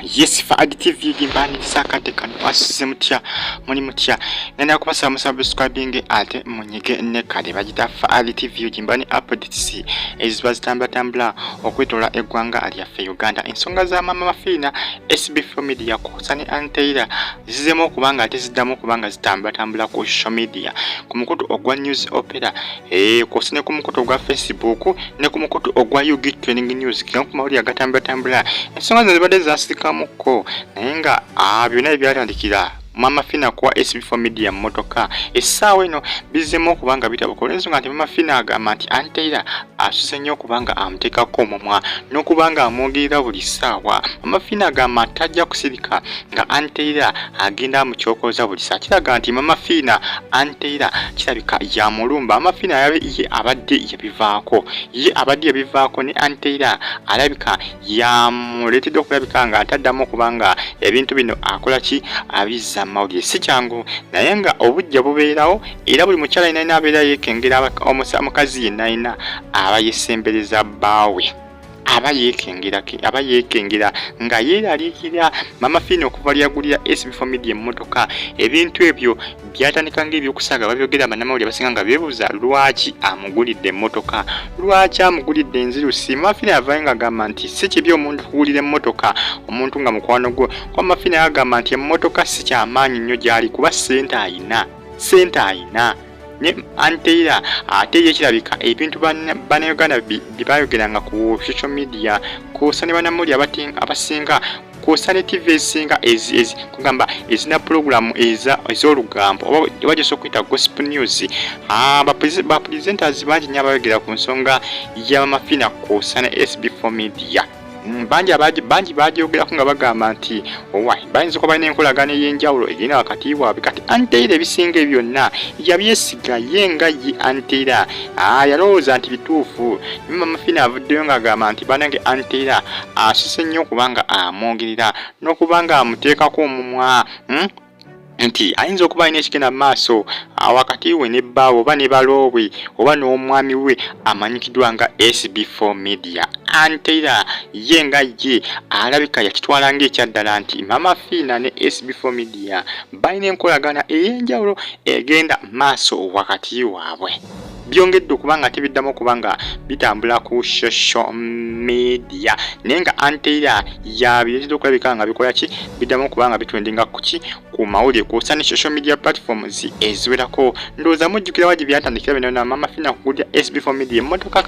Yes, Faadi TV gimbani sakate kano asize mutya muli mutya nena kubasa musubscribing ate munyige ne kale bagita Faadi TV gimbani updates eziba zitambula okwetola eggwanga lyaffe Uganda ensonga za Maama Fina SB4 media kusani anteira zizemo kubanga ate ziddamu kubanga zitambula ku social media ku mukutu ogwa news opera kusane ku mukutu ogwa Facebook ne ku mukutu ogwa YouTube trending news ku mawuli agatambula ensonga zibadde zasika muko nayenga byonna ebyatandikira Maama Fina kwa SB4 media motoka essaawa eno Bizeemu kubanga bitabukola ensonga nti Maama Fina agamba nti anteira asuse nnyo kubanga amuteekako omumwa n'okubanga amwogera buli ssaawa. Maama Fina agamba tajja kusirika nga anteira agenda amukyokoza buli ssaawa. Kiraga nti Maama Fina anteira kirabika yamulumba. Maama Fina ye abadde yabivaako ne anteira alabika yamuleetedde okulabika nga ataddamu kubanga ebintu bino akola ki abizza mawulire si kyangu naye nga obujja bubeerawo era buli mukyala yenna abeera yeekengera omukazi yenna ayina aba yesembereza bbaawe aba yeekengera nga yeeraliikira Maama Fina okuva lyagulira SB4 media emmotoka ebintu ebyo byatandika ng'ebyokusaaga babyogera bannamawulire basinga nga beebuuza lwaki amugulidde emmotoka lwaki amugulidde enzirusi. Maama Fina yavaayo ng'agamba nti si kibi omuntu kugulira emmotoka omuntu nga mukwano gwe kuba Maama Fina yagamba nti emmotoka si kyamaanyi nnyo gy'ali kuba ssente ayina ne anteira ate ye kirabika ebintu bannayuganda byebayogeranga ku social media kusane bannamawulire abasinga kusane TV esinga kugamba ezina programu ez'olugambo oba bagyesa okuyita gospel news ba presenters bangi nnyo abayogera ku nsonga ya Maama Fina kusane SB4 media bangi bagyogerako nga bagamba nti bayinza kuba balina enkolagana ey'enjawulo egenda wakati waabwe kati anteira ebisinga byonna yabyesiga ye nga ye anteira yalowooza nti bituufu. Maama Fina avuddeyo ng'agamba nti banange anteira asuse nnyo kubanga amwogerera n'okubanga amuteekako omumwa nti ayinza okuba alina ekigenda mu maaso wakati we ne bbaawe oba ne baloowe oba n'omwami we amanyikiddwa nga SB4 media. Anteira ye nga ye alabika yakitwala ng'ekyaddala nti Maama Fina ne SB4 media balina enkolagana ey'enjawulo egenda maaso wakati waabwe. Byongedde okubanga tebiddamu kubanga bitambula ku social media naye nga anteira yabireetedde okulabika nga bikola ki biddamu kubanga bitrendinga ku mawulire kusane social media platforms eziwerako. Ndowooza mujjukira waji byatandikira bino na Maama Fina kugulira SB4 media emmotoka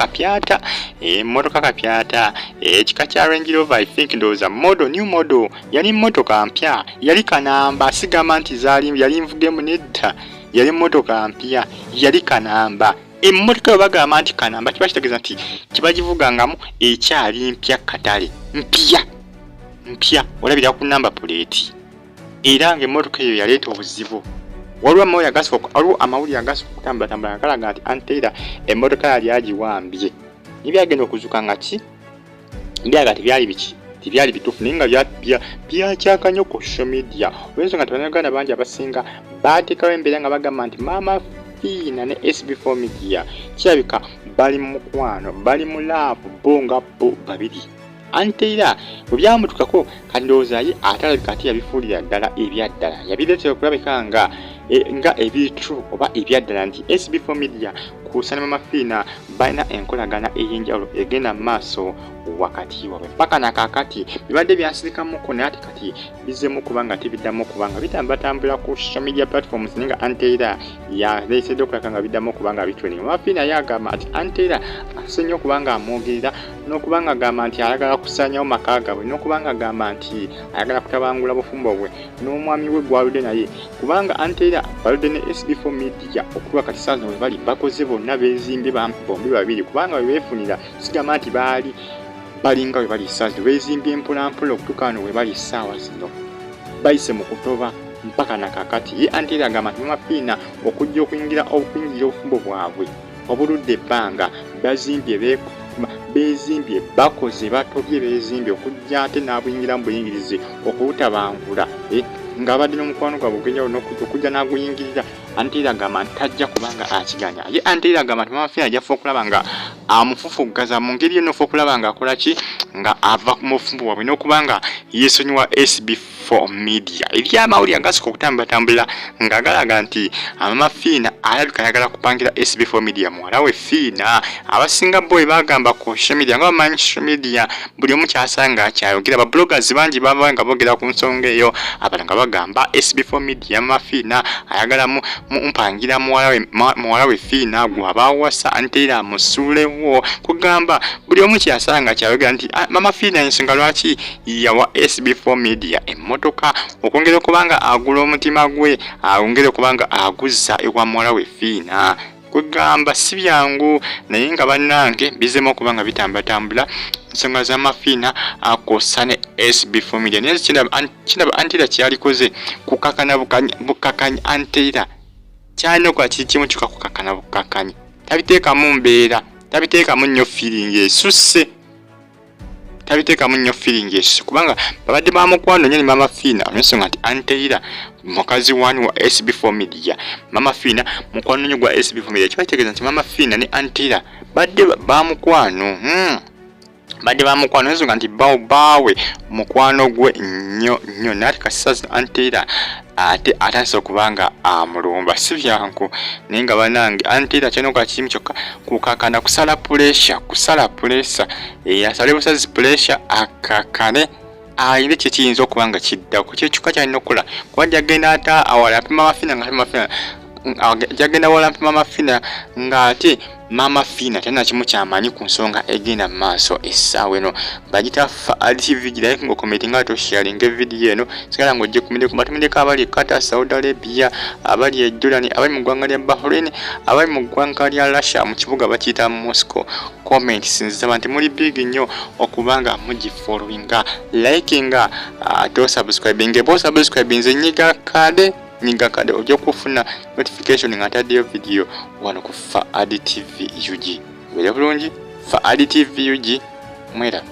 kapyata ekika kya Range Rover I think ndowooza new model yali mmotoka mpya yali kanamba asigamba nti yali nvugemu nedda yali mmotoka mpya yali kanamba. Emmotoka bagamba nti kanamba kiba kitegeeza nti kibagivugangamu ekyali mpya katale mpya olabira ku namba plate era ng'emmotoka eyo yaleeta obuzibu. Waliwo amawulire agasobola okutambula galaga nti anteira emmotoka yali agiwambye nibyagenda okuzuka nga byaga tebyali bituufu naye nga byakyaka nnyo ku social media olw'ensonga nti bannayuganda bangi abasinga baateekawo embeera nga bagamba nti Maama Fina ne SB4 media kirabika bali mu mukwano bali mu laavu bo babiri. Anteira bwe byamutukako kati ndowooza ye atalabika ate yabifuulira ddala ebyaddala yabireetera okulabika nga ebintu oba ebyaddala nti SB4 media kusana Maama Fina balina enkolagana ey'enjawulo egenda mu maaso wakati waabwe mpaka nakakati bibadde byasirikamuko naye ate kati Bizeemu kubanga tebiddamu kubanga bitambula ku social media platforms naye nga anteira yaleesedde okulabika nga biddamu kubanga bitrendinga. Maama Fina yagamba nti anteira asuse nnyo kubanga amwogerera n'okubanga agamba nti ayagala kusaanyawo maka gaabwe n'okubanga agamba nti ayagala kutabangula bufumbo bwe n'omwami we gwaludde naye kubanga anteira baludde ne SB4 media okutuuka kati saa zino we bali bakoze bonna beezimbye bombi babiri kubanga we beefunira sigamba nti balinga we bali saa zino beezimbye mpolampola okutuuka wano we bali essaawa zino bayise mu kutoba mpaka nakakati ye anteira agamba nti Maama Fina okujja okuyingira obufumbo bwabwe obuludde ebbanga beezimbye bakoze batobye beezimbye okujja ate n'abuyingira mu buyingirize okubutabangula ng'abadde n'omukwano gwabwe ogw'enjawulo okujja n'aguyingirira Antiira agamba tajja kubanga akiganya ye Antiira agamba Maama Fina ajja okulaba nga amufufugaza mu ngeri eno okulaba nga akola ki nga ava ku mufumbo wabwe n'okubanga yeesonyiwa SB4 media eri amawulire agasika okutambula nga galaga nti Maama Fina alabika ayagala kupangira SB4 media muwala we Fina abasinga boy bagamba ku social media nga bamanyi social media buli omu kyasanga akyayogera ba bloggers bangi baba nga boogera ku nsonga eyo abalala nga bagamba SB4 media Maama Fina ayagala mpangira muwala we Fina gwabawasa Antiira musulewo kugamba buli omu kyasanga akyayogera nti Maama Fina ensonga lwaki yawa SB4 media emmotoka okwongera okubanga agula omutima gwe ayongera okubanga aguzza ewa muwala we Fina kugamba si byangu naye nga bannange Bizeemu okubanga bitambatambula ensonga za Maama Fina akosane SB4 media naye kinaba Antiira kyalikoze kukakana bukakanya Antiira kyalina okuba kimu kyokka kukakana bukakanya tabiteekamu mbeera tabiteekamu nnyo feeling esusse tabiteekamu nnyo feeling esusse kubanga babadde bamukwano nnyo ne Maama Fina olw'ensonga nti Antiira mukazi wani wa SB4 media Maama Fina mukwano nnyo gwa SB4 media kiba kitegeeza nti Maama Fina ne Antiira badde bamukwano badde bamukwano ensonga nti bawe mukwano gwe nnyo naate kasasa Antiira ate atandise okubanga amulumba si byangu naye nga bannange Antiira kyalina okuba kimu kyokka kukakana kusala pressure asale busazi pressure akakane ayinde kyekiyinza okubanga kiddako kyekikka kyalina okukola kuba jagenda ata awala Maama Fina nga Maama Fina jagenda wala Maama Fina ng'ate Maama Fina tena kimu kyamanyi ku nsonga egenda mu maaso essaawa eno bagita TV like ngo commenting ato sharing video eno sigala ngo je kuminde kumatuminde kabali kata Saudi Arabia abali e Jordan abali mu gwanga lya Bahrain abali mu gwanga lya Russia mu kibuga bakita Moscow comment sinza bantu muri big nnyo okubanga mugi followinga likinga to subscribing bo subscribing nyiga kade ojja kufuna notification nga ntaddeyo video wano ku FAD TV UG. Bere bulungi FAD TV UG mwera.